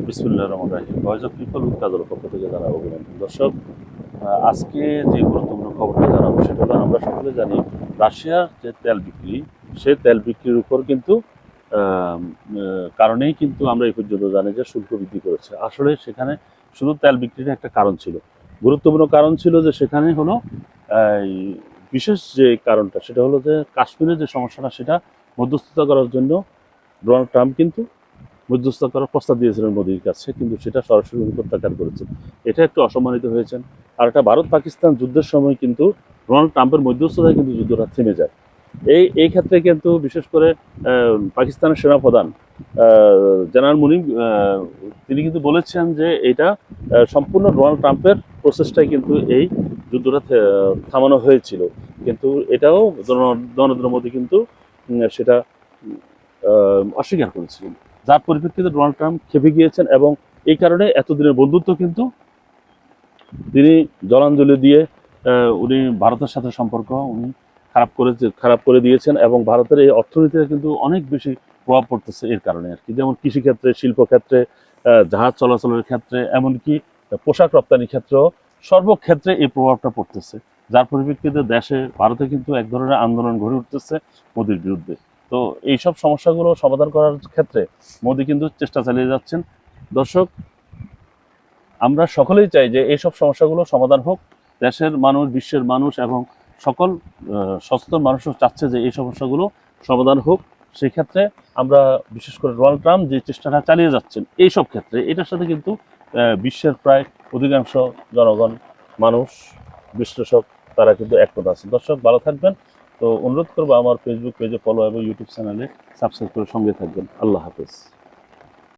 বিসমিল্লাহির রহমানির রহিম। Voice of people কাজের পক্ষ থেকে জানাবো অভিনন্দন। দর্শক, আজকে যে গুরুত্বপূর্ণ খবরটা জানাবো সেটা হলো, আমরা সকলে জানি রাশিয়ার যে তেল বিক্রি, সেই তেল বিক্রির উপর কিন্তু কারণেই কিন্তু আমরা এই পর্যন্ত জানি যে শুল্ক বৃদ্ধি করেছে। আসলে সেখানে শুধু তেল বিক্রির একটা কারণ ছিল, গুরুত্বপূর্ণ কারণ ছিল যে সেখানে হলো এই বিশেষ যে কারণটা, সেটা হলো যে কাশ্মীরের যে সমস্যাটা সেটা মধ্যস্থতা করার জন্য ডোনাল্ড ট্রাম্প কিন্তু মধ্যস্থতা করার প্রস্তাব দিয়েছিলেন মোদির কাছে, কিন্তু সেটা সরাসরি উনি প্রত্যাখ্যান করেছেন। এটা একটু অসম্মানিত হয়েছেন। আর এটা ভারত পাকিস্তান যুদ্ধের সময় কিন্তু ডোনাল্ড ট্রাম্পের মধ্যস্থতায় কিন্তু যুদ্ধটা থেমে যায়। এই ক্ষেত্রে কিন্তু বিশেষ করে পাকিস্তানের সেনাপ্রধান জেনারেল মুনিম তিনি কিন্তু বলেছেন যে এটা সম্পূর্ণ ডোনাল্ড ট্রাম্পের প্রসেসটাই কিন্তু এই যুদ্ধটা থামানো হয়েছিল। কিন্তু এটাও নরেন্দ্র মোদী কিন্তু সেটা অস্বীকার করেছিলেন, যার পরিপ্রেক্ষিতে ডোনাল্ড ট্রাম্প খেপে গিয়েছেন এবং এই কারণে এতদিনের বন্ধুত্ব কিন্তু তিনি জলাঞ্জলি দিয়ে উনি ভারতের সাথে সম্পর্ক উনি খারাপ করে দিয়েছেন এবং ভারতের এই অর্থনীতিতে কিন্তু অনেক বেশি প্রভাব পড়তেছে এর কারণে আর কি। যেমন কৃষিক্ষেত্রে, শিল্পক্ষেত্রে, জাহাজ চলাচলের ক্ষেত্রে, এমনকি পোশাক রপ্তানির ক্ষেত্রেও সর্বক্ষেত্রে এই প্রভাবটা পড়তেছে, যার পরিপ্রেক্ষিতে ভারতে কিন্তু এক ধরনের আন্দোলন গড়ে উঠতেছে মোদির বিরুদ্ধে। তো এইসব সমস্যাগুলো সমাধান করার ক্ষেত্রে মোদি কিন্তু চেষ্টা চালিয়ে যাচ্ছেন। দর্শক, আমরা সকলেই চাই যে এইসব সমস্যাগুলো সমাধান হোক। দেশের মানুষ, বিশ্বের মানুষ এবং সকল সচেতন মানুষও চাচ্ছে যে এই সমস্যাগুলো সমাধান হোক। সেই ক্ষেত্রে আমরা বিশেষ করে ডোনাল্ড ট্রাম্প যে চেষ্টাটা চালিয়ে যাচ্ছেন এইসব ক্ষেত্রে, এটার সাথে কিন্তু বিশ্বের প্রায় অধিকাংশ জনগণ, মানুষ, বিশ্লেষক তারা কিন্তু একমত আছেন। দর্শক, ভালো থাকবেন। তো অনুরোধ করবো আমার ফেসবুক পেজে ফলো এবং ইউটিউব চ্যানেলে সাবস্ক্রাইব করে সঙ্গে থাকবেন। আল্লাহ হাফেজ।